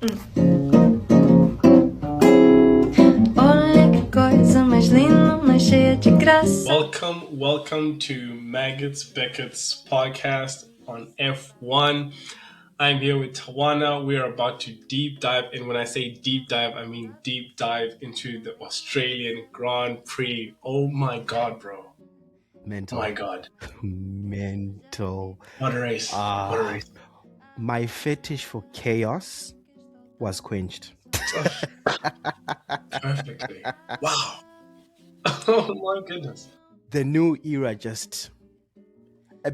Olha que coisa mais linda, mais cheia de graça. Welcome to Maggots Beckett's podcast on F1. I'm here with Tawana. We are about to deep dive, and when I say deep dive, I mean deep dive into the Australian Grand Prix. Oh my god, bro. Oh Mental. my god. Mental. What a race. What a race. My fetish for chaos was quenched. Perfectly. Wow. Oh my goodness. The new era just...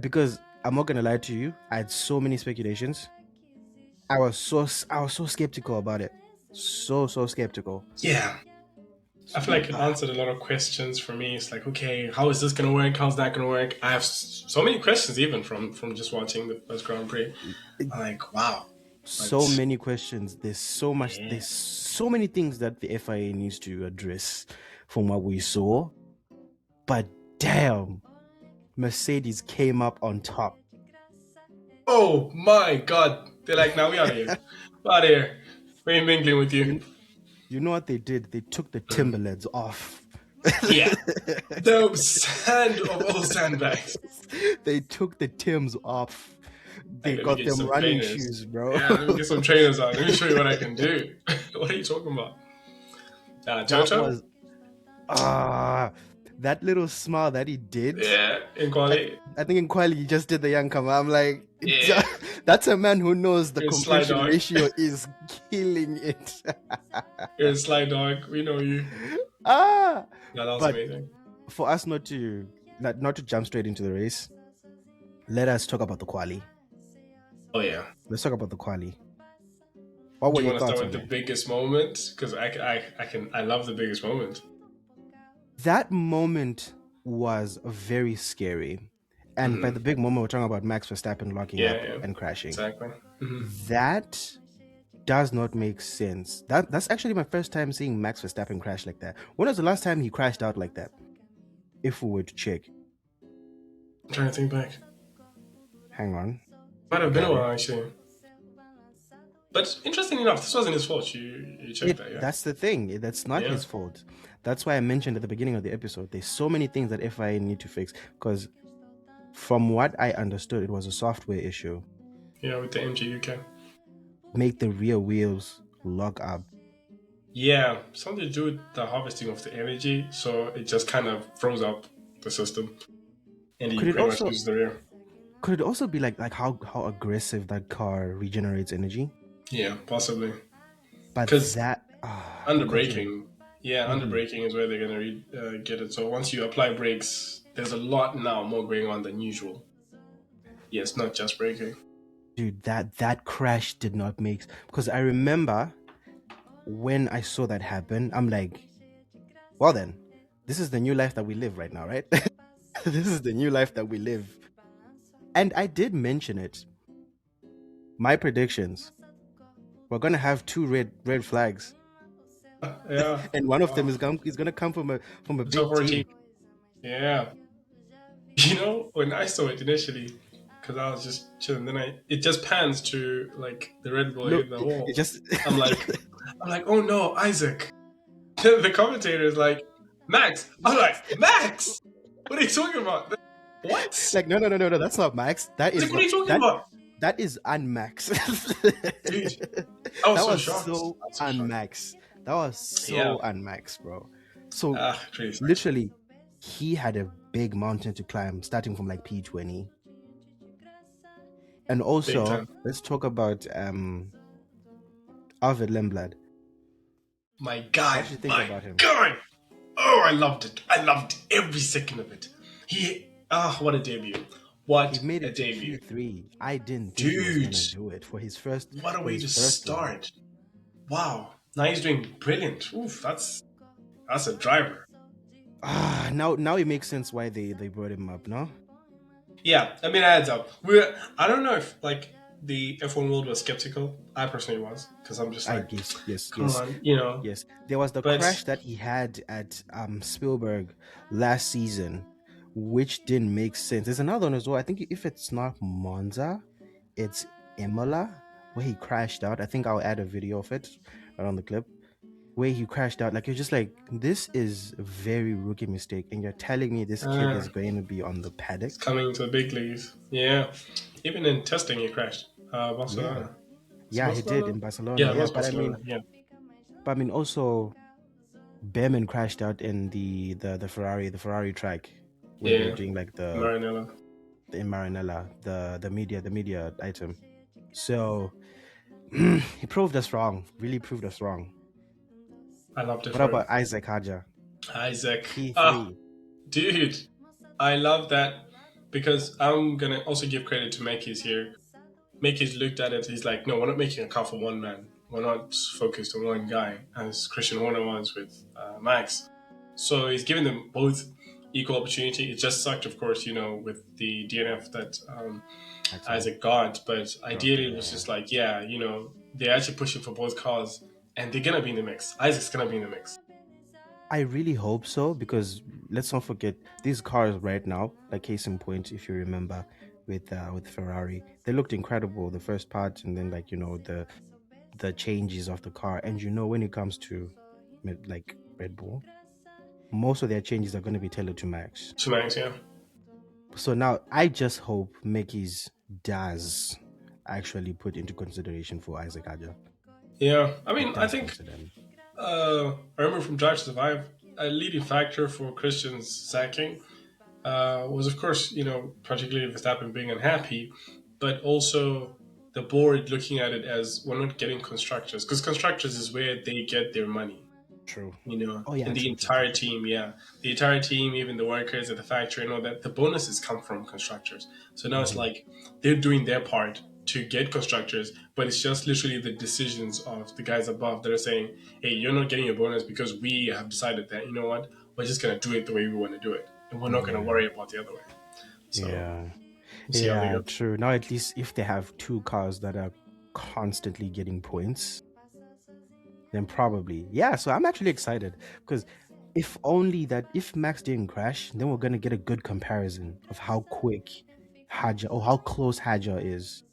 Because I'm not going to lie to you, I had so many speculations. I was so skeptical about it. So skeptical. Yeah. I feel like it answered a lot of questions for me. It's like, okay, how is this going to work? How's that going to work? I have so many questions even from just watching the first Grand Prix. I'm like, wow. So many questions. There's so much. Yeah. There's so many things that the FIA needs to address from what we saw. But damn, Mercedes came up on top. Oh my God. They're like, now we out of here. We're out of here. We ain't mingling with you. You know what they did? They took the Timberlands off. Yeah. The sand of all sandbags. They took the Tims off. They got them running shoes, bro. Yeah, let me get some trainers on. Let me show you what I can do. What are you talking about? Jojo? That little smile that he did. Yeah, in quality. I think in quality he just did the young come. I'm like, yeah. That's a man who knows the completion ratio is killing it. You're a sly dog. We know you. Yeah, that was amazing. For us not to jump straight into the race, let us talk about the quali. Oh yeah. Let's talk about the quali. What were your thoughts? Do you want to start with the biggest moment? Because I love the biggest moment. That moment was very scary. And by the big moment, we're talking about Max Verstappen locking up and crashing. Exactly. That does not make sense. That's actually my first time seeing Max Verstappen crash like that. When was the last time he crashed out like that? If we were to check. I'm trying to think back. Hang on. Might have been a while, actually. But interesting enough, this wasn't his fault. You checked that, yeah? That's the thing. That's not his fault. That's why I mentioned at the beginning of the episode, there's so many things that FIA need to fix. Because from what I understood, it was a software issue. Yeah, with the MG UK. Make the rear wheels lock up. Yeah, something to do with the harvesting of the energy. So it just kind of froze up the system. And you pretty much lose the rear. Could it also be like how aggressive that car regenerates energy? Yeah, possibly. But that under braking, under braking is where they're gonna get it. So once you apply brakes, there's a lot now more going on than usual. Yeah, it's not just braking. Dude, that crash did not make, because I remember when I saw that happen, I'm like, well then, this is the new life that we live right now, right? This is the new life that we live. And I did mention it. My predictions. We're gonna have two red flags. Yeah. And one of them is gonna come from a big team. Yeah. You know, when I saw it initially, because I was just chilling, then it just pans to like the Red Bull in the wall. I'm like, oh no, Isaac. The commentator is like, Max. I'm like, Max. What are you talking about? What? Like, no, that's not Max. That is. Like, what are you talking about? That is unmax. Dude, that was so unmax. That was so unmax, bro. So literally, he had a big mountain to climb, starting from like P20. And also, let's talk about Arvid Lemblad. My guy. What did you think about him? God. Oh, I loved it. I loved every second of it. What a debut. He made it debut. Q3. I didn't think he was going to do it for his first. What a way to start. Wow. Now he's doing brilliant. Oof, that's a driver. Now it makes sense why they brought him up, no? Yeah, I mean, it adds up. I don't know if like the F1 world was skeptical. I personally was, because I'm just like, yes, come on, you know. Yes, there was the crash that he had at Spielberg last season, which didn't make sense. There's another one as well. I think if it's not Monza, it's Imola. where he crashed out. I think I'll add a video of it around the clip where he crashed out. Like, you're just like, this is a very rookie mistake, and you're telling me this kid is going to be on the paddock. It's coming to the big leagues. Yeah, even in testing, he crashed. Barcelona. Yeah, he did in Barcelona. Yeah, it was but Barcelona. I mean, also, Behrman crashed out in the Ferrari track when they were doing like Maranello. in Maranella, the media item. So he proved us wrong. Really proved us wrong. I loved it. What about Isaac Haja? Isaac. P3. Dude, I love that, because I'm gonna also give credit to Mackey's here. Mackey's looked at it. He's like, no, we're not making a car for one man. We're not focused on one guy, as Christian Horner was with Max. So he's giving them both equal opportunity. It just sucked, of course, with the DNF that Isaac got. But ideally, it was just like, they're actually pushing for both cars, and they're gonna be in the mix. Isaac's gonna be in the mix. I really hope so, because let's not forget these cars right now. Like, case in point, if you remember, with Ferrari, they looked incredible the first part, and then the changes of the car. And when it comes to like Red Bull, most of their changes are going to be tailored to Max. To Max, yeah. So now I just hope Mickey's does actually put into consideration for Isaac Haja. Yeah, I mean, I think I remember from Drive to Survive, a leading factor for Christian's sacking was, of course, particularly Verstappen being unhappy, but also the board looking at it as, we're not getting constructors, because constructors is where they get their money. True. And the entire team, the entire team, even the workers at the factory, and all that, the bonuses come from constructors. So now it's like they're doing their part to get constructors, but it's just literally the decisions of the guys above that are saying, hey, you're not getting a bonus because we have decided that, we're just going to do it the way we want to do it, and we're not going to worry about the other way. So, yeah, true. Now, at least if they have two cars that are constantly getting points, then probably. Yeah, so I'm actually excited, because if Max didn't crash, then we're going to get a good comparison of how quick Haja, or how close Haja is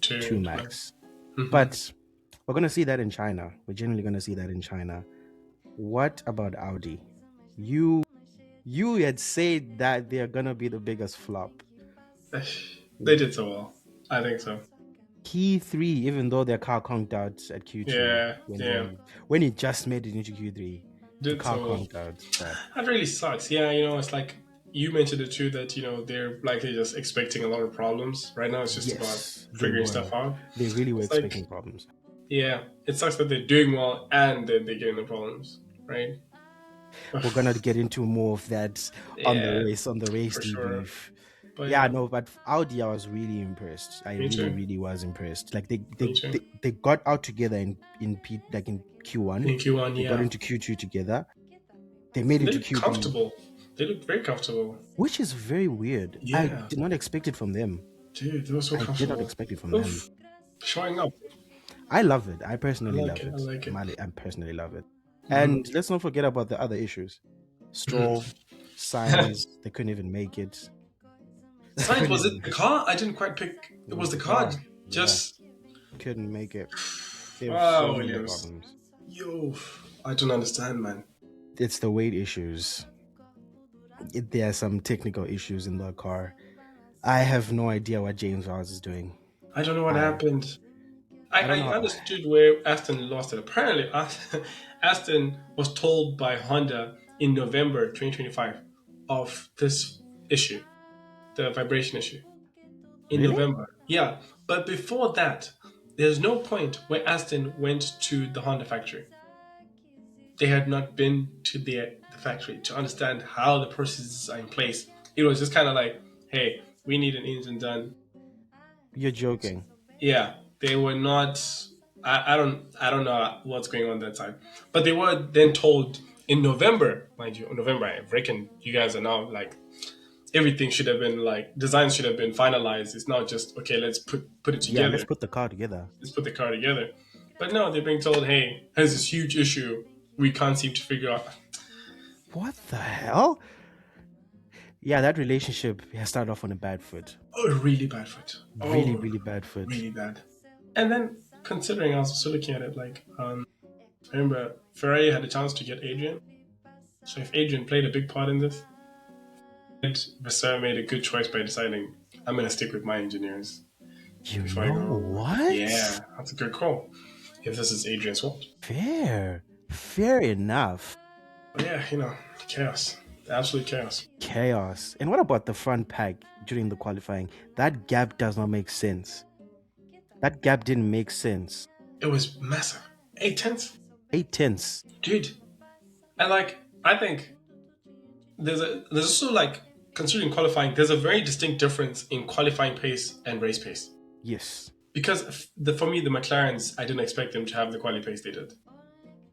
to Max. But we're going to see that in China. We're generally going to see that in China. What about Audi? You had said that they're going to be the biggest flop. They did so well. I think so. Q3, even though their car conked out at Q2. When it just made it into Q3, the car conked out. That really sucks. Yeah, it's like you mentioned it too, that they're likely just expecting a lot of problems. Right now it's just about figuring stuff out. They really were expecting problems. Yeah, it sucks that they're doing well and then they're getting the problems, right? We're gonna get into more of that on the race debrief. Sure. But Audi, I was really impressed. I really was impressed. Like they got out together in Q1. In Q1, they got into Q2 together. They made it to Q3. Comfortable. They looked very comfortable. Which is very weird. Yeah. I did not expect it from them. Dude, they were so comfortable. I did not expect it from them. Showing up. I love it. I personally love it. I like it. I personally love it. And let's not forget about the other issues. Stroll, Sainz, they couldn't even make it. Sainz, was it the car? I didn't quite pick. It was the car. Just couldn't make it. Wow, Williams. Yo, I don't understand, man. It's the weight issues. There are some technical issues in the car. I have no idea what James Vowles is doing. I don't know what happened. I understood where Aston lost it. Apparently, Aston was told by Honda in November 2025 of this issue, the vibration issue. In November. Yeah. But before that, there's no point where Aston went to the Honda factory. They had not been to the factory to understand how the processes are in place. It was just kind of like, hey, we need an engine done. You're joking. Yeah. They were not. I don't know what's going on that side, but they were then told in November, mind you, November. I reckon you guys are now like everything should have been like designs should have been finalized. It's not just okay. Let's put it together. Yeah, let's put the car together. But no, they're being told, hey, there's this huge issue we can't seem to figure out. What the hell? Yeah, that relationship has started off on a bad foot. Oh, really bad foot. Really bad foot. Really bad. And then considering I was also looking at it like I remember Ferrari had a chance to get Adrian. So if Adrian played a big part in this, Vasseur made a good choice by deciding I'm gonna stick with my engineers. You before know I go. what? Yeah, that's a good call. If this is Adrian's fault. Fair enough. But yeah, chaos. Absolute chaos. Chaos. And what about the front pack during the qualifying? That gap does not make sense. That gap didn't make sense. It was massive. 8 tenths? 8 tenths. Dude. And I think there's also considering qualifying, there's a very distinct difference in qualifying pace and race pace. Yes. Because for me, the McLarens, I didn't expect them to have the quali pace they did.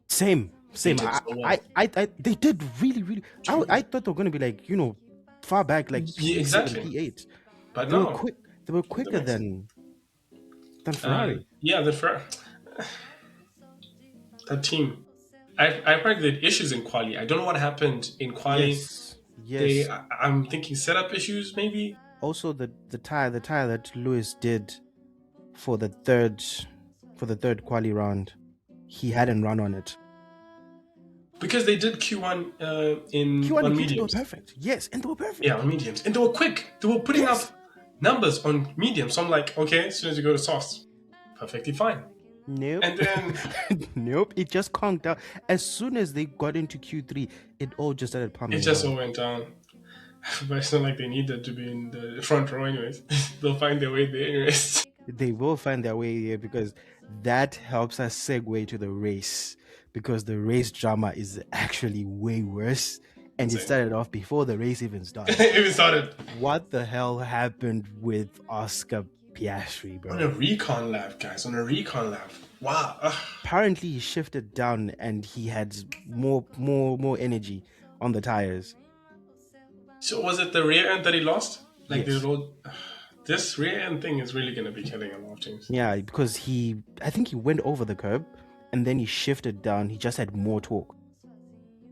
Same. They did so well. They did really, really. I thought they were going to be far back, exactly. P8. But they were quicker than Ferrari. The Ferrari. That team. I heard they had issues in quali. I don't know what happened in quali. Yes. I'm thinking setup issues, maybe. Also, the tire that Lewis did for the third quali round, he hadn't run on it. Because they did Q1 in Q1 on and mediums. Q2 were perfect. Yes, and they were perfect. Yeah, on mediums. And they were quick. They were putting up numbers on mediums. So I'm like, okay, as soon as you go to softs, perfectly fine. Nope. And then nope, it just conked out. As soon as they got into Q3, it all just started pumping. It just all went down. But it's not like they needed to be in the front row anyways. They'll find their way there anyways. They will find their way here because that helps us segue to the race. Because the race drama is actually way worse. And it started off before the race even started. What the hell happened with Oscar Piastri, bro? On a recon lap, guys. On a recon lap. Wow. Apparently he shifted down and he had more energy on the tires. So was it the rear end that he lost? Yes. This rear end thing is really going to be killing a lot of teams. Yeah, because I think he went over the curb and then he shifted down. He just had more torque.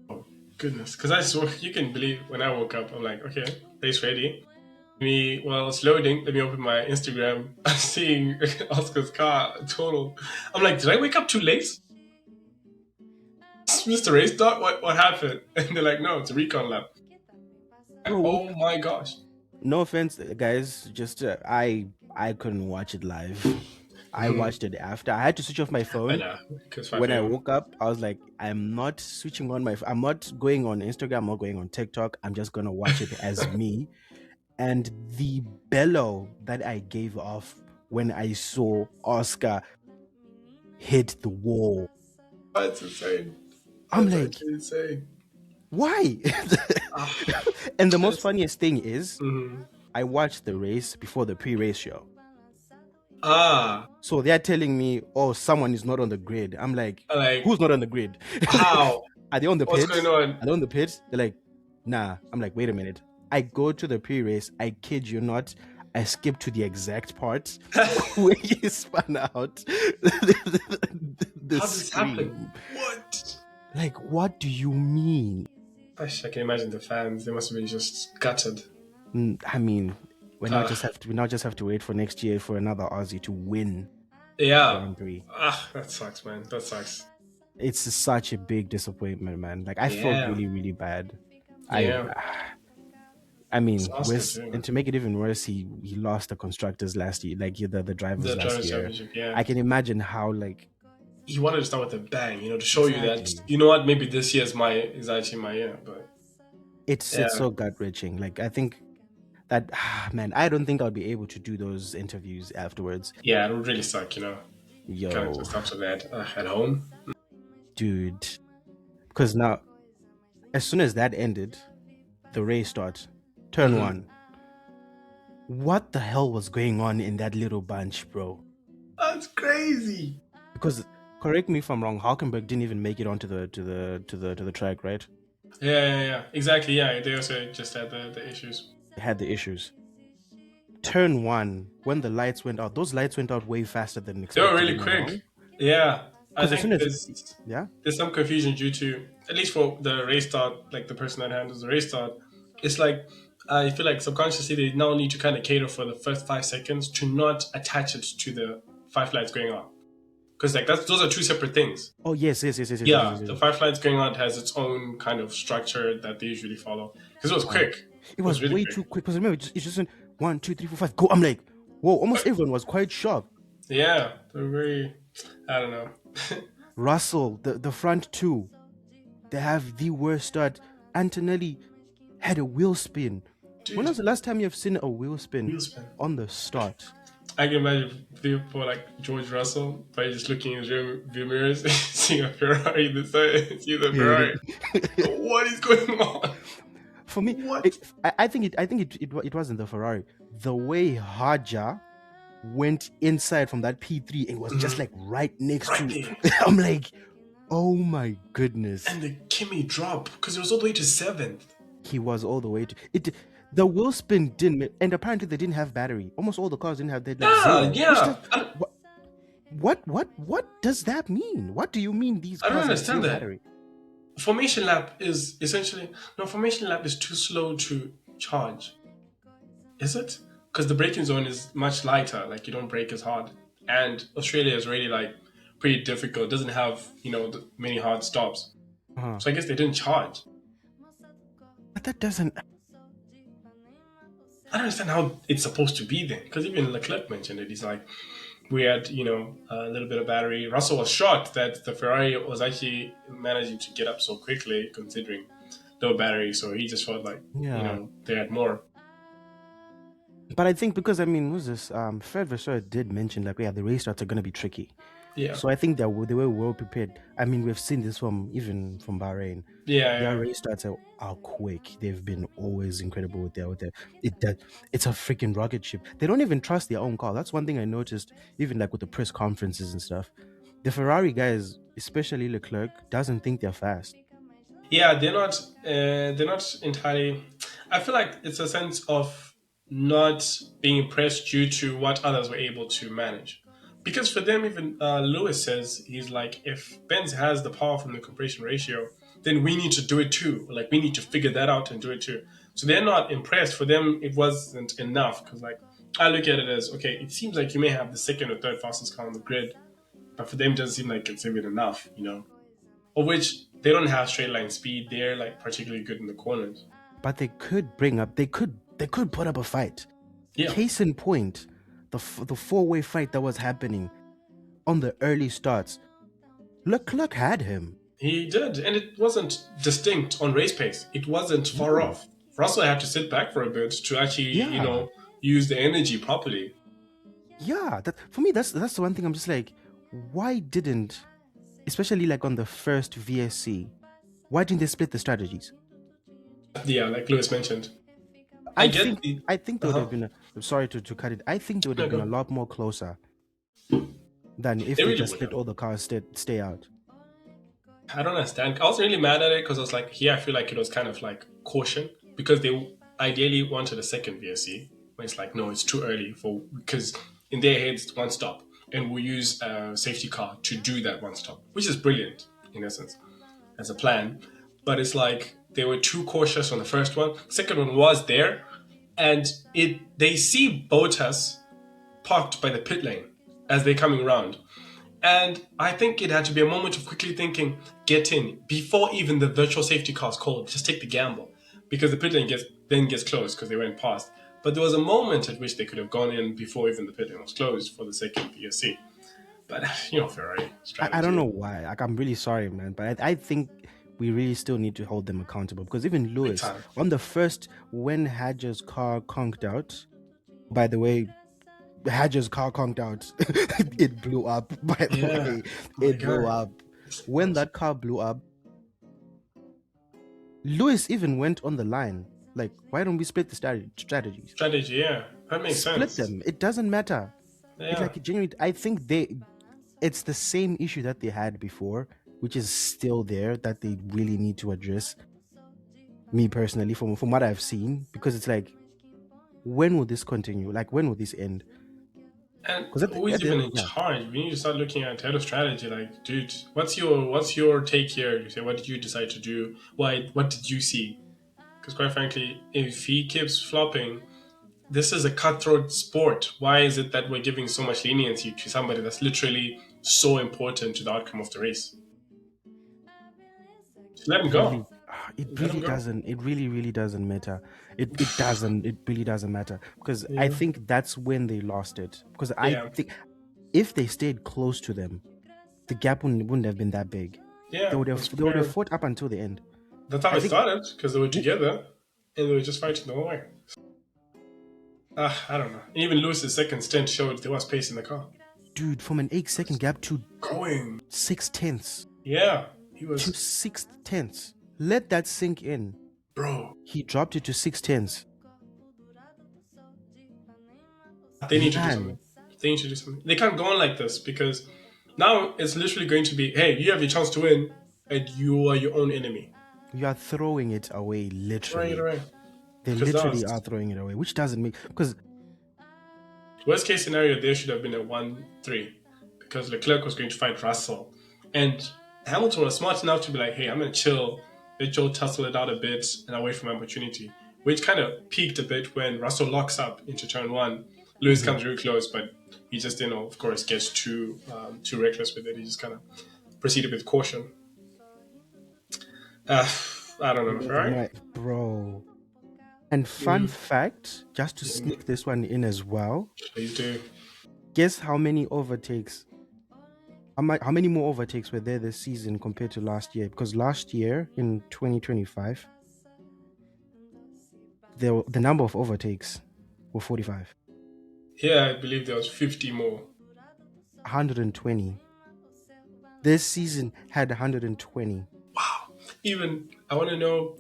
Oh, goodness. Because you can believe when I woke up, I'm like, okay, race ready. While it's loading, let me open my Instagram. I'm seeing Oscar's car total. I'm like, did I wake up too late? Mr. Race Dog, what happened? And they're like, no, it's a recon lap. Oh my gosh. No offense, guys. Just I couldn't watch it live. I watched it after. I had to switch off my phone. I know, when I woke up, I was like, I'm not switching on I'm not going on Instagram. I'm not going on TikTok. I'm just gonna watch it as me. And the bellow that I gave off when I saw Oscar hit the wall. That's insane. I'm like, insane. Why? And the most funniest thing is, I watched the race before the pre-race show. So they're telling me, oh, someone is not on the grid. I'm like who's not on the grid? How? Are they on the pit? What's going on? Are they on the pit? They're like, nah. I'm like, wait a minute. I go to the pre-race. I kid you not. I skip to the exact part where he spun out. How does this happen? What? Like, what do you mean? I can imagine the fans. They must have been just gutted. I mean, we now just have to wait for next year for another Aussie to win. Yeah. Grand Prix. That sucks, man. That sucks. It's such a big disappointment, man. Like, I felt really, really bad. Yeah. I mean, and to make it even worse, he lost the constructors last year, the drivers last year. Yeah. I can imagine how he wanted to start with a bang, to show you that, you know what, maybe this year is actually my year, but it's so gut-wrenching. Like, I think that, man, I don't think I'll be able to do those interviews afterwards. Yeah, it would really suck, Yo. Kind of just after that at home. Dude. Because now, as soon as that ended, the race starts. Turn one. What the hell was going on in that little bunch, bro? That's crazy. Because correct me if I'm wrong, Hulkenberg didn't even make it onto the track, right? Yeah. Exactly. Yeah, they also just had the issues. They had the issues. Turn one, when the lights went out, those lights went out way faster than expected. They were really quick. Yeah. I think there's some confusion due to, at least for the race start, like the person that handles the race start, it's like, I feel like subconsciously they now need to kind of cater for the first 5 seconds to not attach it to the 5 lights going on. because like those are two separate things. Oh yes, yes, yes, yes, yes, yes, Yeah, yes, the yes. five flights going on has its own kind of structure that they usually follow because it was quick. It It was was really way quick. too quick. Because remember, it just went 1, 2, 3, 4, 5, go. I'm like, whoa! Almost everyone was quite shocked. Yeah, they're very. I don't know. Russell, the front two, they have the worst start. Antonelli had a wheel spin. When Dude, was the last time you've seen a wheel spin wheel spin. on the start? I can imagine people like George Russell by just looking in his view mirrors, seeing a Ferrari this side, seeing a Ferrari. What is going on? For me, What? I think it wasn't the Ferrari. The way Haja went inside from that P3 and was just like right next Right to. there. I'm like, oh my goodness. And the Kimmy drop because it was all the way to 7th. He was all the way to it. The wheel spin didn't, and apparently they didn't have battery. Almost all the cars didn't have that. Like, zero. Yeah. What does that mean? What do you mean these I cars don't have understand zero that. battery? Formation lap is essentially formation lap is too slow to charge. Is it? Because the braking zone is much lighter. Like you don't brake as hard, and Australia is really like pretty difficult. It doesn't have many hard stops. Uh-huh. So I guess they didn't charge. But that doesn't. I don't understand how it's supposed to be then. Because even Leclerc mentioned it. He's like, we had a little bit of battery. Russell was shocked that the Ferrari was actually managing to get up so quickly, considering no battery. So he just felt like they had more. But I think because what's this? Fred Vasseur did mention like, the race starts are going to be tricky. Yeah. So I think that they were well prepared. We've seen this from Bahrain. Yeah. Their race starts are quick. They've been always incredible with their it's a freaking rocket ship. They don't even trust their own car. That's one thing I noticed, even like with the press conferences and stuff. The Ferrari guys, especially Leclerc, doesn't think they're fast. Yeah, they're not. They're not entirely. I feel like it's a sense of not being impressed due to what others were able to manage. Because for them, even Lewis says he's like, if Benz has the power from the compression ratio, then we need to do it too. Like we need to figure that out and do it too. So they're not impressed. For them, it wasn't enough because like I look at it as okay, it seems like you may have the second or third fastest car on the grid, but for them, it doesn't seem like it's even enough. Of which they don't have straight line speed. They're like particularly good in the corners. But they could bring up. They could put up a fight. Yeah. Case in point, the four-way fight that was happening on the early starts. Leclerc had him. He did, and it wasn't distinct on race pace. It wasn't far off. Russell had to sit back for a bit to actually, use the energy properly. Yeah, for me, that's the one thing I'm just like, why didn't, especially like on the first VSC, why didn't they split the strategies? Yeah, like Lewis mentioned. I think they would have been. Sorry to cut it. I think they would have been a lot more closer than if they just split all the cars stay out. I don't understand. I was really mad at it because I was like, I feel like it was kind of like caution because they ideally wanted a second VSC. But it's like, no, it's too early because in their heads it's one stop, and we'll use a safety car to do that one stop, which is brilliant in essence as a plan. But it's like they were too cautious on the first one. The second one was there, and they see Bottas parked by the pit lane as they're coming around. And I think it had to be a moment of quickly thinking, get in, before even the virtual safety car is called. Just take the gamble. Because the pit lane gets closed because they went past. But there was a moment at which they could have gone in before even the pit lane was closed for the second VSC. But, Ferrari strategy. I don't know why. Like, I'm really sorry, man. But I think we really still need to hold them accountable. Because even Lewis, on the first, when Hadjar's car conked out, by the way, Hadjar's car conked out. It blew up, by the way. It blew up. When that car blew up, Lewis even went on the line. Like, why don't we split the strategies? Strategy, yeah. That makes sense. Split them. It doesn't matter. Yeah. It's like genuinely, I think it's the same issue that they had before, which is still there, that they really need to address. Me personally, from what I've seen, because it's like, when will this continue? Like, when will this end? And who is even in charge? We need to start looking at head of strategy. Like, dude, what's your take here? You say, what did you decide to do? Why? What did you see? Because quite frankly, if he keeps flopping, this is a cutthroat sport. Why is it that we're giving so much leniency to somebody that's literally so important to the outcome of the race. Just let him Really, go. it Let him really go. doesn't. It really doesn't matter. It doesn't. It really doesn't matter because I Yeah. think that's when they lost it. Because I Yeah. think if they stayed close to them, the gap wouldn't have been that big. They Yeah. would That's have they would have fair. fought up until the end. That's how I it think, started because they were together and they were just fighting the whole way. I don't know. Even Lewis's second stint showed there was pace in the car. dude, from an 8 second gap to Going. 6/10, Yeah. He to was, 6/10, let that sink in. bro. He dropped it to 6/10. They need to do Man, something. They need to do something. They can't go on like this because now it's literally going to be, hey, you have your chance to win, and you are your own enemy. you are throwing it away, Right, literally. right. They Because that literally was are throwing it away, which doesn't make, because worst case scenario. There should have been a 1-3 because Leclerc was going to fight Russell, and Hamilton was smart enough to be like, hey, I'm gonna chill, let Joe tussle it out a bit, and I wait for my opportunity. Which kind of peaked a bit when Russell locks up into turn one. Lewis comes really close, but he just, of course, gets too reckless with it. He just kind of proceeded with caution. Uh, I don't know, Ferrari. my bro. And fun fact, just to sneak this one in as well, Please do. guess how many overtakes? How many more overtakes were there this season compared to last year? Because last year in 2025, the number of overtakes were 45, Yeah, I believe there was 50 more. 120. This season had 120. Wow. Even I want to know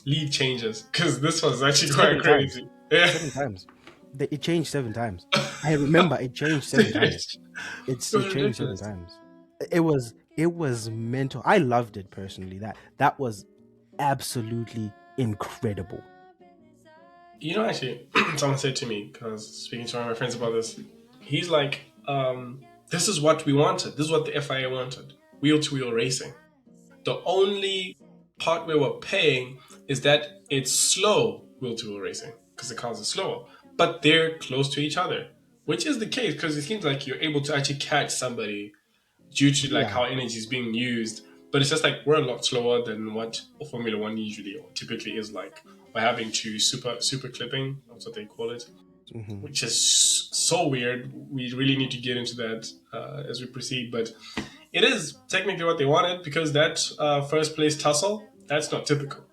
lead changes because this was actually quite 7 times. crazy. Yeah. 7 times. It changed 7 times. I remember it changed 7 times. It It was changed seven ridiculous. times. It was mental. I loved it personally. That was absolutely incredible. Actually, someone said to me, because speaking to one of my friends about this, he's like, this is what we wanted. This is what the FIA wanted. Wheel to wheel racing. The only part where we're paying is that it's slow wheel to wheel racing because the cars are slower, but they're close to each other, which is the case because it seems like you're able to actually catch somebody due to like Yeah. how energy is being used. But it's just like we're a lot slower than what Formula One usually or typically is like. We're having to super clipping, that's what they call it, Hmm. which is so weird. We really need to get into that as we proceed. But it is technically what they wanted because that first place tussle, that's not typical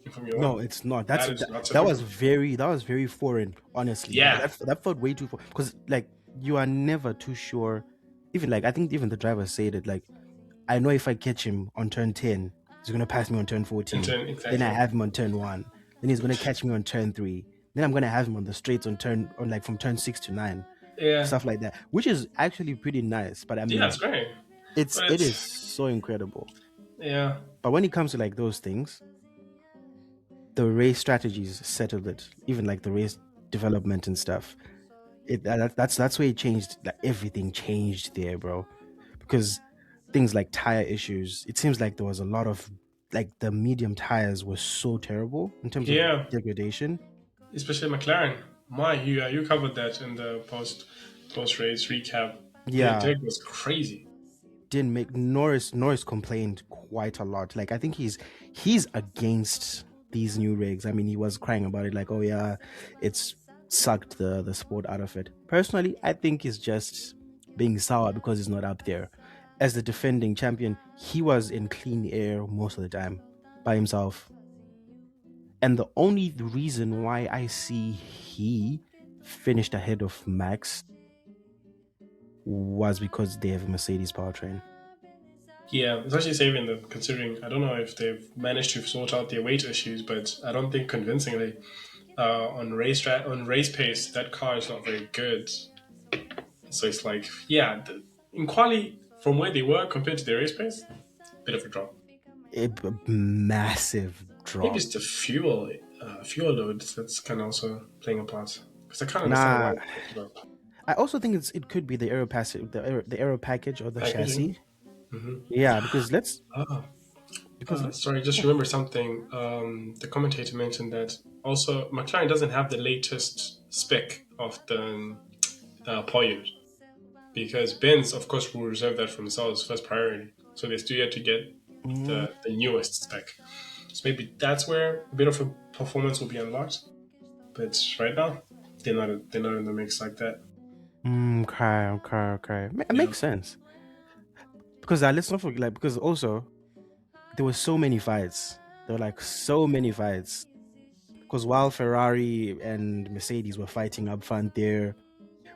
in Formula No, One. it's not. That is not That was typical. very foreign. Honestly, Yeah. that felt way too because like you are never too sure. Even like I think even the driver said it. Like I know if I catch him on turn 10, he's gonna pass me on turn 14. Then I Exactly. have him on turn 1. Then he's gonna catch me on turn 3. Then I'm gonna have him on the straights on like from turn 6 to 9, Yeah. stuff like that, which is actually pretty nice. But I Yeah, mean, it's great. it But is so incredible. yeah. But when it comes to like those things, the race strategies settled it. Even like the race development and stuff. That's where it changed. Like everything changed there, bro. Because things like tire issues, it seems like there was a lot of like the medium tires were so terrible in terms of Yeah. degradation. Especially McLaren. You covered that in the post race recap. Their Yeah, take was crazy. didn't make Norris complained quite a lot. Like I think he's against these new rigs. I mean, he was crying about it, like, oh yeah, it's sucked the sport out of it. Personally, I think he's just being sour because he's not up there. As the defending champion, he was in clean air most of the time by himself. And the only reason why I see he finished ahead of Max was because they have a Mercedes powertrain. Yeah, it's actually saving them considering I don't know if they've managed to sort out their weight issues, but I don't think convincingly. On race pace, that car is not very good. So it's like, yeah, in quali from where they were compared to their race pace, bit of a drop. A massive Maybe drop. it's the fuel load that's kind of also playing a part because I can't understand why Nah, it's the I also think it could be the the aero package or the packaging. chassis. Yeah, because Oh, let's sorry, just remember something. The commentator mentioned that also McLaren doesn't have the latest spec of the Poyos. because Benz, of course, will reserve that for themselves first priority. So they still have to get the newest spec. So maybe that's where a bit of a performance will be unlocked. But right now, they're not in the mix like that. Okay. It makes sense because let's not forget, like, because also there were so many fights. There were like so many fights because while Ferrari and Mercedes were fighting up front there,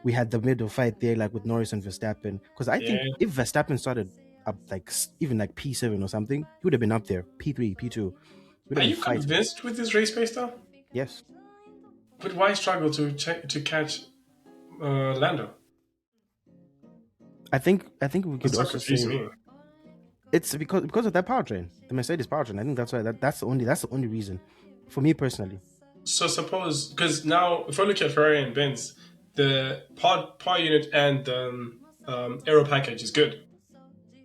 we had the middle fight there, like with Norris and Verstappen. Because I think if Verstappen started up like even like P7 or something, he would have been up there. P3, P2. Are you convinced with this race pace though? Yes. But why struggle to catch Lando? I think we could also say me. it's because of that powertrain, the Mercedes powertrain. I think that's why that's the only reason, for me personally. So suppose, because now if I look at Ferrari and Benz, the power unit and aero package is good.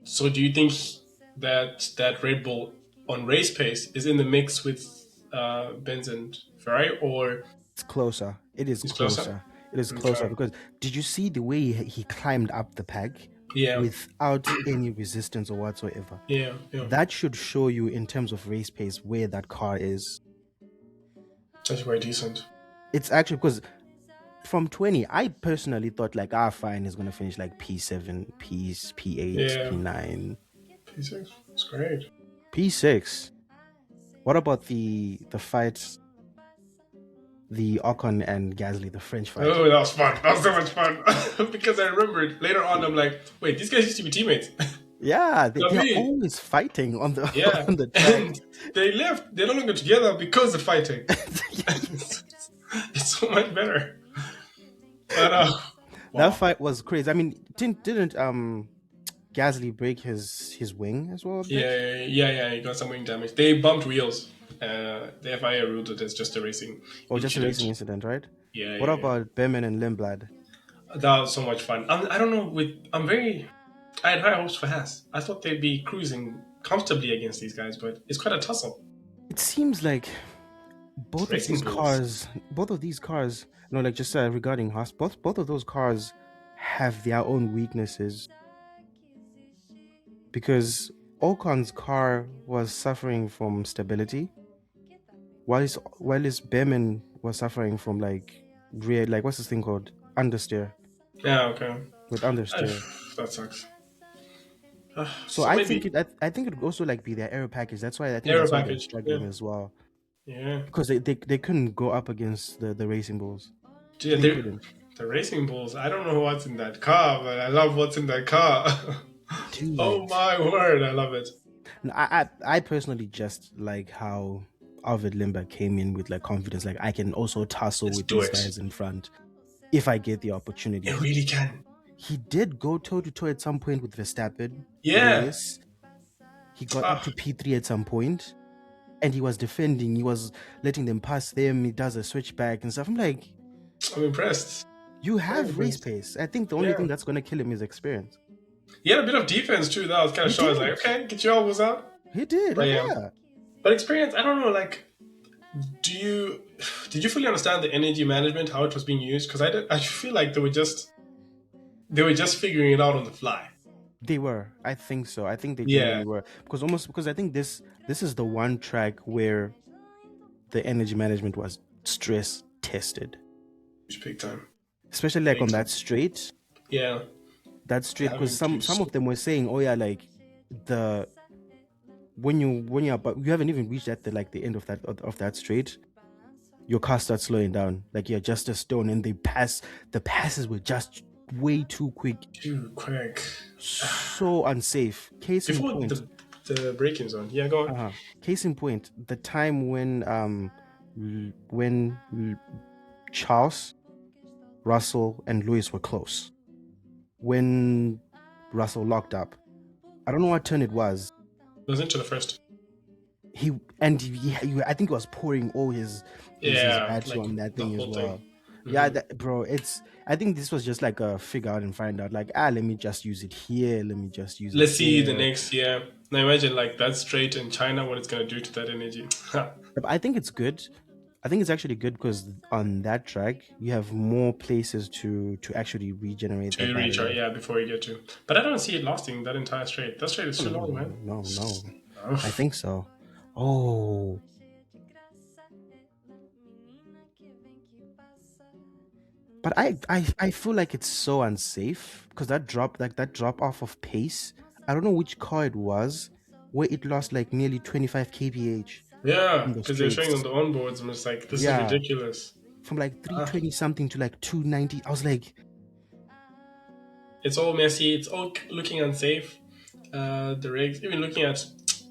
So do you think that Red Bull on race pace is in the mix with Benz and Ferrari, or it's closer? It is closer. It is closer because did you see the way he climbed up the pack? Yeah. Without any resistance or whatsoever. Yeah. That should show you in terms of race pace where that car is. That's quite decent. It's actually because from 20, I personally thought like fine, is gonna finish like P7, P8, P9. P6. That's great. P6. What about the fights? The Ocon and Gasly, the French fight. Oh, that was fun. That was so much fun. Because I remembered later on, I'm like, wait, these guys used to be teammates. Yeah, they're always fighting on the on the track. And they left. They're no longer together because of fighting. It's so much better. But that fight was crazy. I mean, didn't Gasly break his wing as well? Yeah. He got some wing damage. They bumped wheels. The FIA ruled it as just a racing. Just a racing incident, right? Yeah. What about Behrman and Lindblad? That was so much fun. I don't know. I had high hopes for Haas. I thought they'd be cruising comfortably against these guys, but it's quite a tussle. It seems like both of these cars, like just regarding Haas, both of those cars have their own weaknesses. Because Ocon's car was suffering from stability, while Behrman was suffering from what's this thing called? Understeer. Yeah, okay. With understeer. That sucks. So I think it would also be their aero package. That's why I think that's why they're struggling as well. Yeah. Because they couldn't go up against the Racing Bulls. Yeah, the Racing Bulls. I don't know what's in that car, but I love what's in that car. Dude. Oh my word, I love it. I personally just like how Arvid Limber came in with confidence. I can also tussle with these guys in front if I get the opportunity. It really can. He did go toe to toe at some point with Verstappen. Yeah. Yes. He got up to P3 at some point, and he was defending. He was letting them pass them. He does a switchback and stuff. I'm impressed. You have race pace. I think the only thing that's going to kill him is experience. He had a bit of defense too. That was kind of showing. I was like, okay, get your elbows out. He did. Yeah. But experience, I don't know. Did you fully understand the energy management, how it was being used? Because I feel like they were just figuring it out on the fly. They were. I think so. I think they genuinely were. Because I think this is the one track where the energy management was stress tested. Big time. Especially on that straight. Yeah. That straight, because some of them were saying, oh yeah, when you're but you haven't even reached the end of that straight, your car starts slowing down. You're just a stone, and the passes were just way too quick. So unsafe. Case in point, the braking zone. Yeah, go on. Case in point, the time when Charles, Russell, and Lewis were close. When Russell locked up, I don't know what turn it was. It was into the first. I think he was pouring all his battery on that thing as well. Mm-hmm. Yeah, bro. I think this was just a figure out and find out. Let me just use it here. Let me just use it. Let's see the next year. Now imagine that straight in China, what it's gonna do to that energy. I think it's good. I think it's actually good because on that track you have more places to actually regenerate that To reach out, battery. yeah, before you get to. But I don't see it lasting that entire straight. That straight is Oh, too no, long, man. no, no, no. I Oof. think so. Oh, but I feel like it's so unsafe because that drop off of pace. I don't know which car it was where it lost like nearly 25 kph Yeah, in the because they're showing on straights. the onboards, and it's like, this is Yeah, ridiculous. from like Ah, 320 something to like 290. I was like, it's all messy. It's all looking unsafe. The rigs, even looking at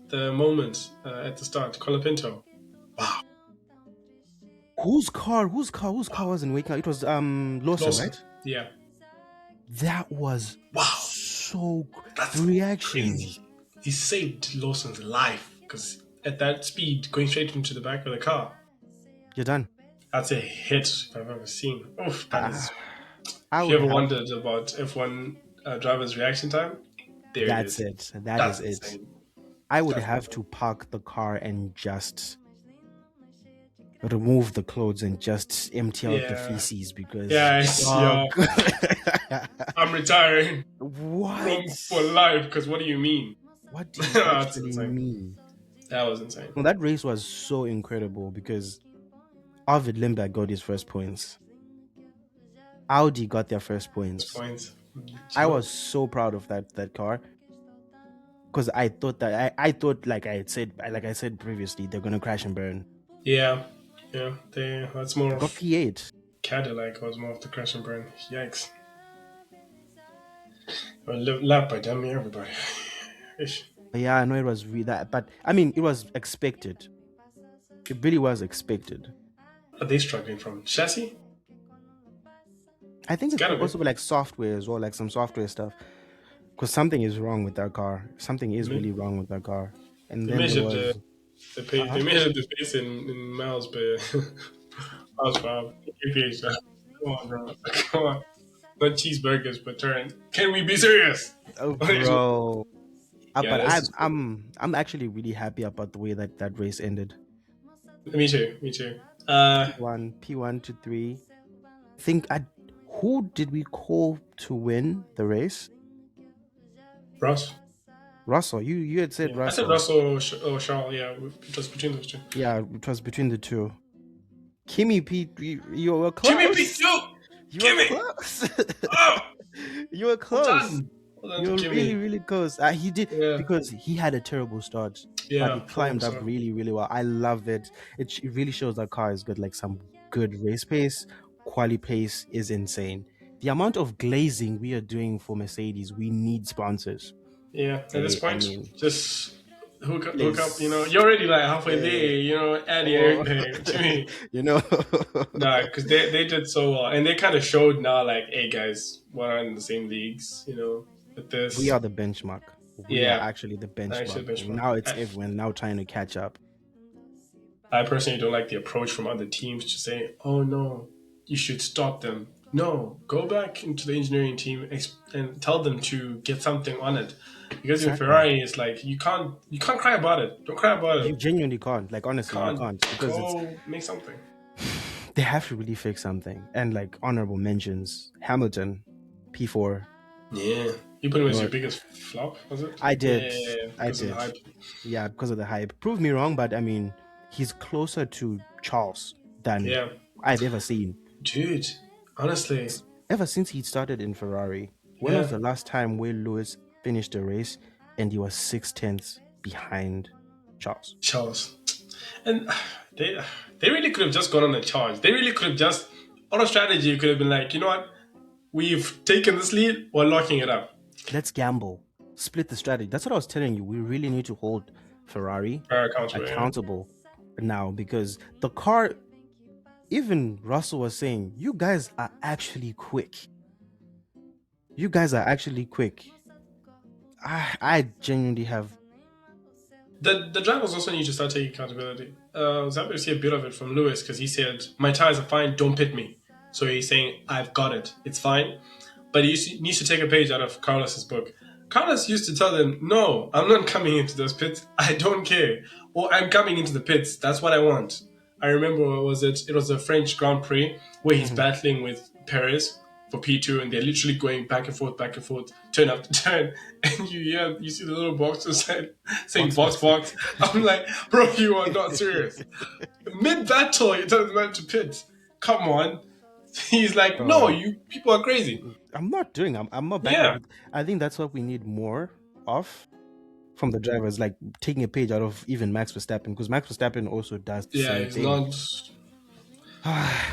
the moment at the start, Colapinto. Wow, whose car wasn't waking up? It was Lawson, Lawson. right? Yeah. That was Wow, so the that's reaction. crazy. He saved Lawson's life because at that speed, going straight into the back of the car, You're done. that's a hit I've ever seen. Oof, that Ah, is. I If you would ever have. wondered about F1 driver's reaction time, there it That's is. it. That That's is it. insane. I would That's have to park the car and just remove the clothes and just empty out the yeah, feces because yeah, it's, yeah. dog. I'm retiring from What? for life because what do you mean? What do you That's actually insane. mean? That was insane. Well, that race was so incredible because Arvid Limberg got his first points. Audi got their first This points. point, I Joe. was so proud of that car because I thought that I thought like I said previously they're gonna crash and burn. Yeah, yeah. That's more They got of P8. Cadillac. Was more of the crash and burn. Yikes. Well, lap by dummy, everybody. Ish. Yeah, I know it was really that, but I mean it was expected. It really was expected. Are they struggling from chassis? I think It's it gotta could be. also be like software as well, like some software stuff. Because something is wrong with that car. Something is They really wrong with that car. And they then there measured was, they uh measured the pace in miles per miles per hour. kph. Come on, bro. Come on. Not cheeseburgers per turn. Can we be serious? oh, What is- bro. yeah, But that's I'm just cool. I'm I'm actually really happy about the way that race ended. Me too. Me too. P1 to 3. Think I who did we call to win the race? Ross. Russell. You had said Yeah, I said Russell. Russell or Charles. Yeah, it was between those two. Yeah, it was between the two. Kimmy Pete, you were Jimmy P. close. Yo, You were Kimmy. close. Oh, You were well close. done. Well done You to were really, Kimmy. really close. He did Yeah, because he had a terrible start, but he yeah, climbed up 100%. really, really well. I love it. It really shows that car is good, like some good race pace. Quali pace is insane. The amount of glazing we are doing for Mercedes, we need sponsors. Yeah, at this I point, mean, just hook up. You know, please, you're already like halfway yeah. there. You know, adding Oh, everything to me. you know, Nah, because they did so well, and they kind of showed now, like, hey guys, we're in the same leagues. You know, with we this. are the benchmark. We are Yeah, actually the actually, benchmark. benchmark. Now it's everyone now trying to catch up. I personally don't like the approach from other teams to say, "Oh no, you should stop them." No, go back into the engineering team and tell them to get something on it. Because in Exactly. Ferrari, it's like you can't cry about it. Don't cry about You it. genuinely can't. Like honestly, you Can't can't because it's go make something. they have to really fix something. And like honorable mentions, Hamilton, P4. Yeah, you put him as No, your biggest flop, was it? I Yeah, did. I because of the did. hype. Yeah, because of the hype. Prove me wrong, but I mean, he's closer to Charles than Yeah, I've ever seen. dude. Honestly, Ever since he started in Ferrari. When was yeah, the last time Will Lewis finished a race and he was 6 tenths behind Charles? Charles. And they they really could have just gone on a charge. They really could have just on a strategy could have been like, you know what, we've taken this lead, we're locking it up. Let's gamble. Split the strategy. That's what I was telling you. We really need to hold Ferrari Accountable, yeah. accountable now because the car, even Russell was saying, you guys are actually quick. You guys are actually quick. I genuinely have. The drivers also need to start taking accountability. I was happy to see a bit of it from Lewis because he said, "My tires are fine, don't pit me." So he's saying, "I've got it, it's fine." But he needs to take a page out of Carlos's book. Carlos used to tell them, "No, I'm not coming into those pits. I don't care, or I'm coming into the pits. That's what I want. I remember, what was it? It was a French Grand Prix where he's Mhm. battling with Perez for P2, and they're literally going back and forth, turn after turn, and you see the little boxes saying box box. I'm like, bro, you are not serious. Mid battle, you tell the man to pit. Come on. He's like, no, Oh, you people are crazy. I'm not backing Yeah, up. I think that's what we need more of from the drivers, like taking a page out of even Max Verstappen, because Max Verstappen also does the yeah, same he's thing. not.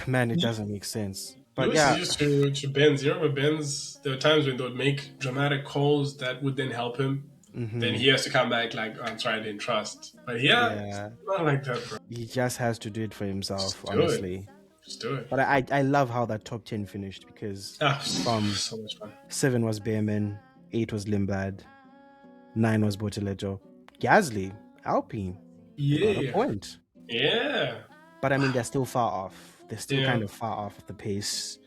Man, it doesn't make sense. But Lewis is yeah, used to Benz. You remember Benz? There were times when they would make dramatic calls that would then help him. Then hmm he has to come back like, I'm sorry, I didn't trust. But yeah, it's yeah, not like that, bro. he just has to do it for himself, Just do it. honestly. Just do it. But I love how that top 10 finished, because Ah, from so much fun. 7 was Behrman, 8 was Limbad, 9 was Bortoleto, Gasly, Alpine, they got a Yeah. point. Yeah. But I mean, they're still far off. They're still Yeah. kind of far off the pace,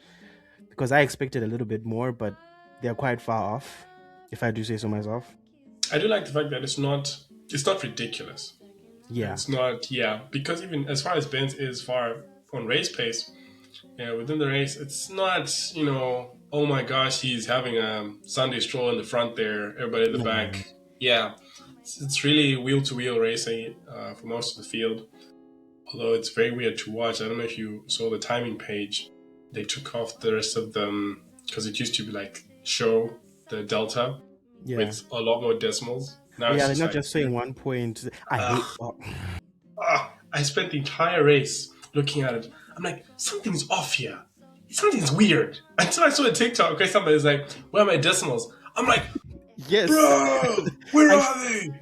because I expected a little bit more, but they're quite far off, if I do say so myself. I do like the fact that it's not ridiculous. Yeah. It's not, yeah, because even as far as Benz is far on race pace, yeah, within the race, it's not, oh my gosh, he's having a Sunday stroll in the front there, everybody in the No. back. Yeah, it's really wheel to wheel racing for most of the field. Although it's very weird to watch. I don't know if you saw the timing page. They took off the rest of them because it used to be like show the delta Yeah. with a lot more decimals. Now Yeah, it's they're just not like just saying 1 point. I hate. I spent the entire race looking at it. I'm like, something's off here. Something's weird. Until I saw a TikTok. Okay, somebody's like, where are my decimals? I'm like, Yes. bro, where I- are they?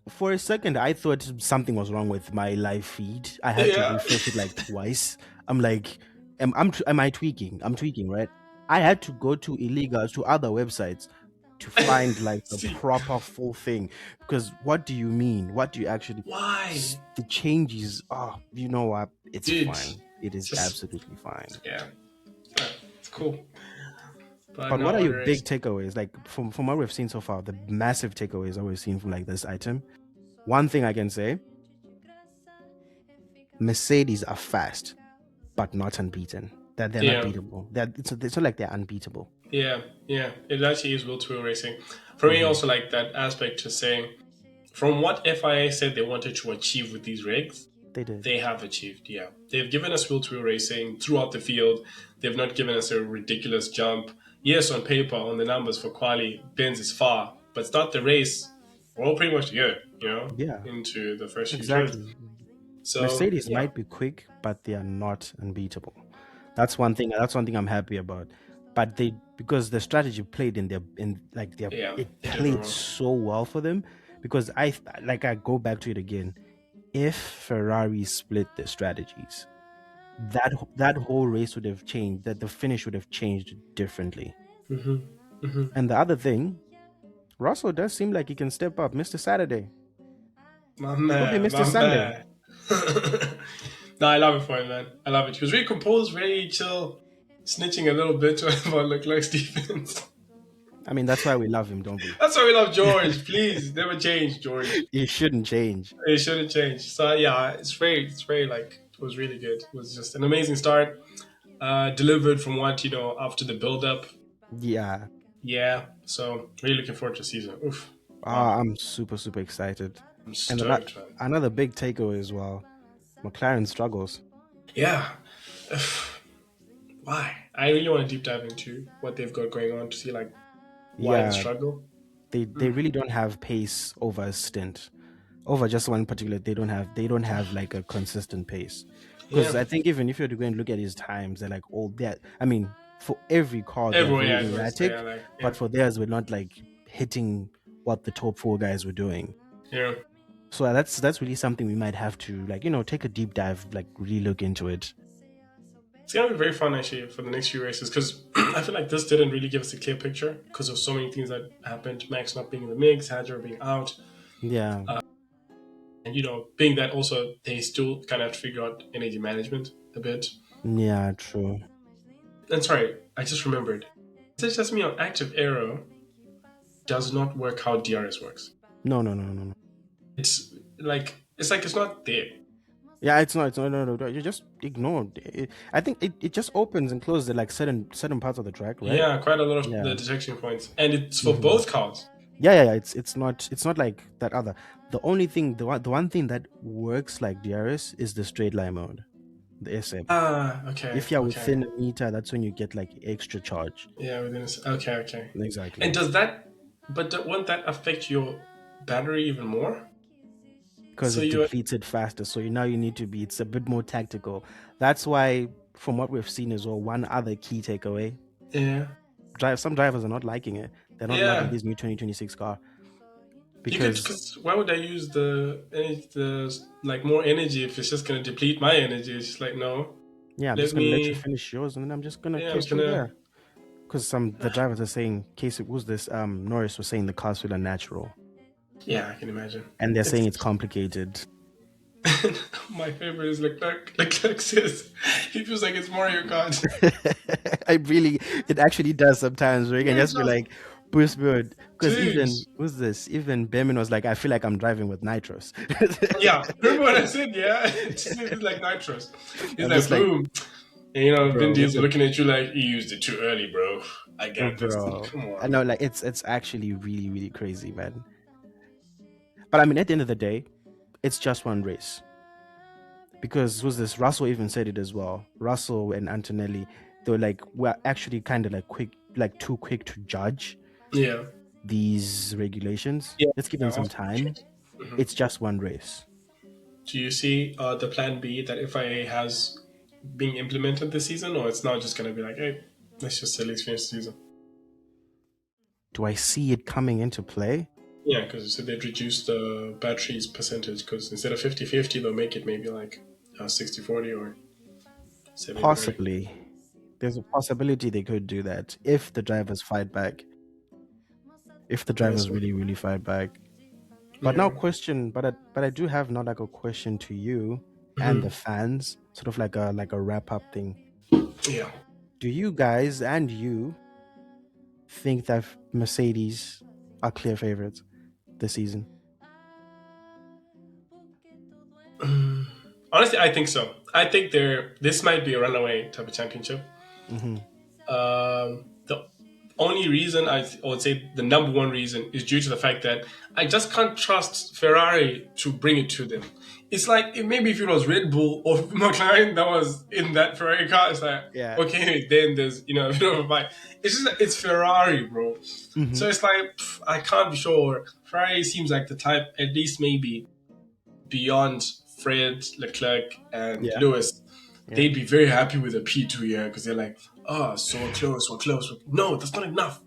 For a second, I thought something was wrong with my live feed. I had to Yeah. refresh it like twice. I'm like, am I tweaking? I'm tweaking, right? I had to go to illegal to other websites to find like the See, proper full thing. Because what do you mean? What do you actually? why? The changes. Oh, you know what? It's Dude, fine. It is just absolutely fine. yeah, it's cool. But no what are your other big race. takeaways? Like from what we've seen so far, the massive takeaways that we've seen from like this item. One thing I can say, Mercedes are fast, but not unbeaten. That they're not beatable. It's not like they're unbeatable. Yeah, it actually is wheel to wheel racing. For me, also like that aspect to saying, from what FIA said they wanted to achieve with these rigs, They did. they have achieved. Yeah, they've given us wheel to wheel racing throughout the field. They've not given us a ridiculous jump. Yes, on paper, on the numbers for quali, Benz is far, but start the race, we're all pretty much good. Yeah, into the first few turns. exactly. So Mercedes yeah, might be quick, but they are not unbeatable. That's one thing. That's one thing I'm happy about. But because the strategy played in their yeah, it they did played well. so well for them. Because I go back to it again. If Ferrari split the strategies, that whole race would have changed. That the finish would have changed differently. And the other thing, Russell does seem like he can step up, Mr. Saturday. My Okay, man, Mr. my Sunday. man. No, I love it for him, man. I love it. He was very composed, very chill, snitching a little bit to everyone look like Stevens. I mean, that's why we love him, don't we? That's why we love George. Please, never change, George. He shouldn't change. It shouldn't change. So yeah, it's very like, it was really good. It was just an amazing start. Delivered from what, after the build up. Yeah. Yeah. So really looking forward to the season. Oof. I'm super, super excited. I'm And stoked, man. another big takeaway as well, McLaren struggles. Yeah. Why? I really want to deep dive into what they've got going on to see like why the struggle. They really don't have pace over a stint. Over just one particular, they don't have like a consistent pace. Because I think even if you're going to look at his times, they're like all that. I mean, for every car, they're Everyone, very yeah, erratic. But for theirs, we're not like hitting what the top 4 guys were doing. Yeah. So that's really something we might have to take a deep dive, like really look into it. It's gonna be very fun actually for the next few races because I feel like this didn't really give us a clear picture because of so many things that happened. Max not being in the mix, Hadjar being out. Yeah. And being that also they still kind of have to figure out energy management a bit. Yeah, true. And sorry, I just remembered. It's just me on active aero does not work how DRS works. No. It's like it's not there. Yeah, it's not. It's not. No, no, no. You just ignore it. I think it just opens and closes at like certain parts of the track, right? Yeah, quite a lot of Yeah. the detection points, and it's for Hmm. both cars. Yeah, yeah, yeah. It's not like that other. The only thing, the one thing that works like DRS is the straight line mode, the SM. Ah, okay, If you're okay. within a meter, that's when you get like extra charge. Yeah, okay, okay. And Exactly. does that, but won't that affect your battery even more? Because So it you're, depletes it faster. So now you need to be. It's a bit more tactical. That's why, from what we've seen as well, one other key takeaway: yeah, some drivers are not liking it. They're not loving yeah. this new 2026 car You could, because because why would I use the like more energy if it's just gonna deplete my energy? It's just like no, yeah, I'm let just gonna let you me. finish yours, and then I'm just gonna Yeah, I'm just catch you gonna. there. Because some the drivers are saying, case it was this Norris was saying the cars feel unnatural, Yeah, I can imagine. and they're saying It's it's complicated. my favorite is Leclerc says he feels like it's Mario Kart. It actually does sometimes. Where you can Yeah, it just be does. like, boost mode. Because Dude. even who's this? Even Bemin was like, I feel like I'm driving with nitros. Yeah, remember what I said? Yeah, it's like nitrous. He's I'm like, just like, boom. And you know, Vin bro, with Diesel the looking at you like, you used it too early, bro. I get this. bro. Come I on. know, like it's actually really really crazy, man. But I mean, at the end of the day, it's just one race. Because was this Russell even said it as well. Russell and Antonelli, they were like, we're actually kind of like quick, like too quick to judge Yeah. these regulations. Yeah. Let's give Yeah, them some off time. Mhm. It's just one race. Do you see the plan B that FIA has being implemented this season, or it's not just going to be like, hey, let's just at least finish the season? Do I see it coming into play? Yeah, because you said they'd reduce the batteries percentage because instead of 50-50, they'll make it maybe like 60-40 or 70-30. Possibly. There's a possibility they could do that if the drivers fight back. If the Nice drivers one. really, really fight back. But now Yeah. question, but I do have not like a question to you and the Mhm. fans, sort of like a wrap up thing. Yeah. Do you guys and you think that Mercedes are clear favorites this season? Honestly, I think so. I think this might be a runaway type of championship. Mm-hmm. The only reason I would say the number one reason is due to the fact that I just can't trust Ferrari to bring it to them. It's like maybe if it was Red Bull or McLaren that was in that Ferrari car, it's like Yeah. okay, then there's a bit of a fight. It's just that it's Ferrari, bro. Mm-hmm. So it's like I can't be sure. Ferrari seems like the type, at least maybe beyond Fred, Leclerc, and Yeah. Lewis, Yeah. they'd be very happy with a P2 year because they're like, oh, so close, we're close. No, that's not enough.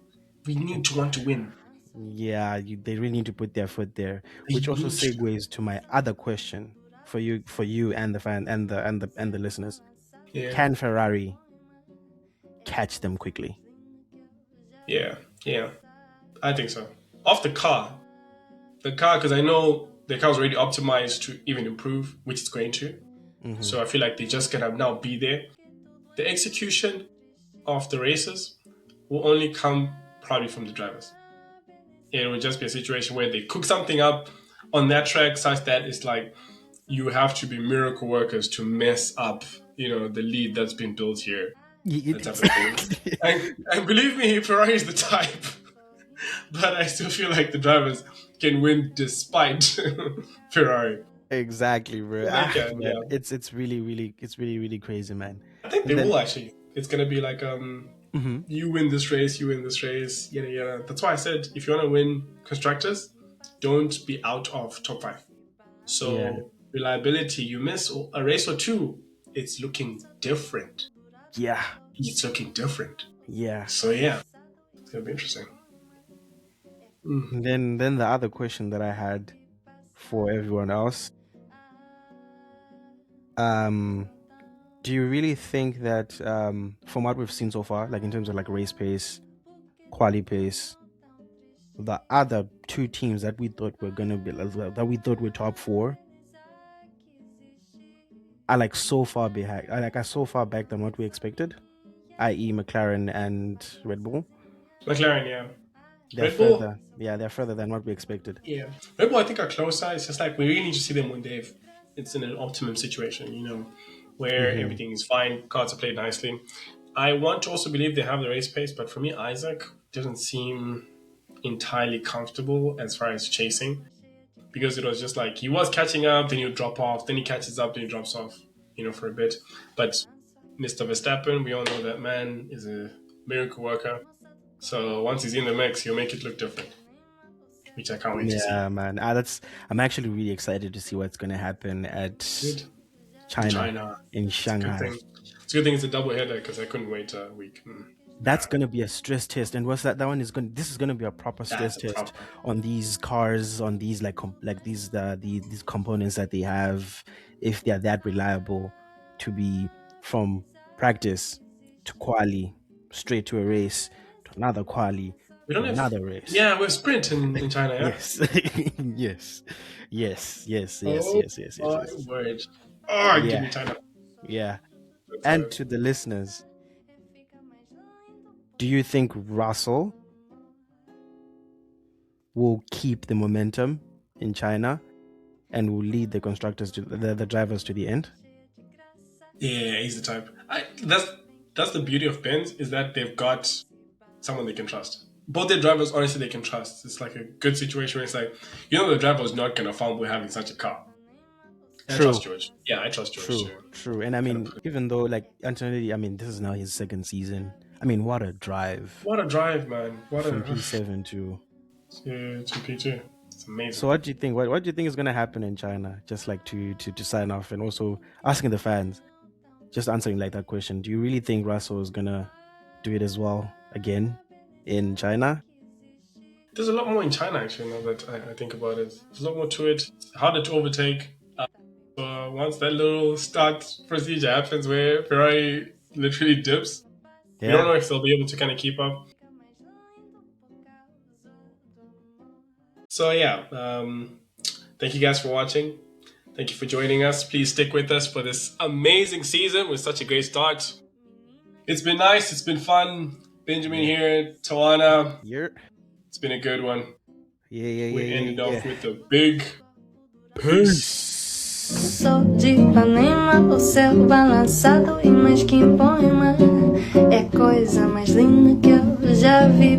We need to want to win. Yeah. They really need to put their foot there, They which also need to. segues to my other question for you and the fan and the listeners. Yeah, Can Ferrari catch them quickly? yeah, yeah. I think so. Off the car, because I know the car's already optimized to even improve, which it's going to. Mm-hmm. So I feel like they're just gonna now be there. The execution of the races will only come probably from the drivers. It would just be a situation where they cook something up on that track such that it's like you have to be miracle workers to mess up, the lead that's been built here, that type of thing. Exactly. And believe me, Ferrari is the type, but I still feel like the drivers can win despite Ferrari. Exactly, bro. They can, Man, yeah. it's really crazy, man. I think they And then, will actually. It's gonna be like mm-hmm. you win this race, you win this race, yada yada. That's why I said if you want to win constructors, don't be out of top five. Yeah, So reliability, you miss a race or two, it's looking different. yeah, It's looking different. yeah. So yeah, it's gonna be interesting. Mm. And then the other question that I had for everyone else, um, do you really think that from what we've seen so far, like in terms of like race pace, quali pace, the other two teams that we thought were gonna be that we thought were top four are like so far behind, are so far back than what we expected, i.e. McLaren and Red Bull. McLaren, yeah. They're Red Bull, further, yeah, they're further than what we expected. yeah. Red Bull, I think are closer. It's just like we really need to see them win, Dave. it's in an optimum situation, where Mm-hmm. everything is fine, cards are played nicely. I want to also believe they have the race pace, but for me, Isaac doesn't seem entirely comfortable as far as chasing, because it was just like he was catching up, then you drop off, then he catches up, then he drops off, for a bit. But Mr. Verstappen, we all know that man is a miracle worker. So once he's in the mix, he'll make it look different, which I can't wait to see. Yeah, man. I'm actually really excited to see what's going to happen at Good. China China. in It's a good Shanghai. thing. It's a good thing it's a double header because I couldn't wait a week. That's going to be a stress test, and what's that? That one is going. This is going to be a proper stress That's a test proper. on these cars, on these these components that they have, if they are that reliable to be from practice to quali, straight to a race, to another quali, We to don't have. another race. Yeah, we have sprint in China. Yeah. Yes, yes, yes, yes, yes, Oh yes, yes, yes, my yes. word! Oh, give Yeah, me China. yeah. That's And to the listeners, do you think Russell will keep the momentum in China and will lead the constructors to the drivers to the end? Yeah, he's the type. That's the beauty of Benz, is that they've got someone they can trust. Both their drivers, honestly, they can trust. It's like a good situation where it's like, the driver is not gonna fumble having such a car. And I trust True, George. Yeah, I trust George true, too. true. And I mean, even though like Antonelli, I mean, this is now his second season. I mean, what a drive What a drive, man! What from a P7 to. to P2. It's amazing. So what do you think? What do you think is going to happen in China? Just like to sign off, and also asking the fans, just answering like that question. Do you really think Russell is gonna do it as well again in China? There's a lot more in China, actually, now that I think about it. There's a lot more to it. It's harder to overtake. Once that little start procedure happens where Ferrari literally dips, we don't know if they'll be able to kind of keep up. So, yeah, thank you guys for watching. Thank you for joining us. Please stick with us for this amazing season with such a great start. It's been nice. It's been fun. Benjamin here, Tawana. Yeah. It's been a good one. Yeah. We ended off with a big Peace. Sou de Ipanema, o céu balançado e mais que em poema. É coisa mais linda que eu já vi.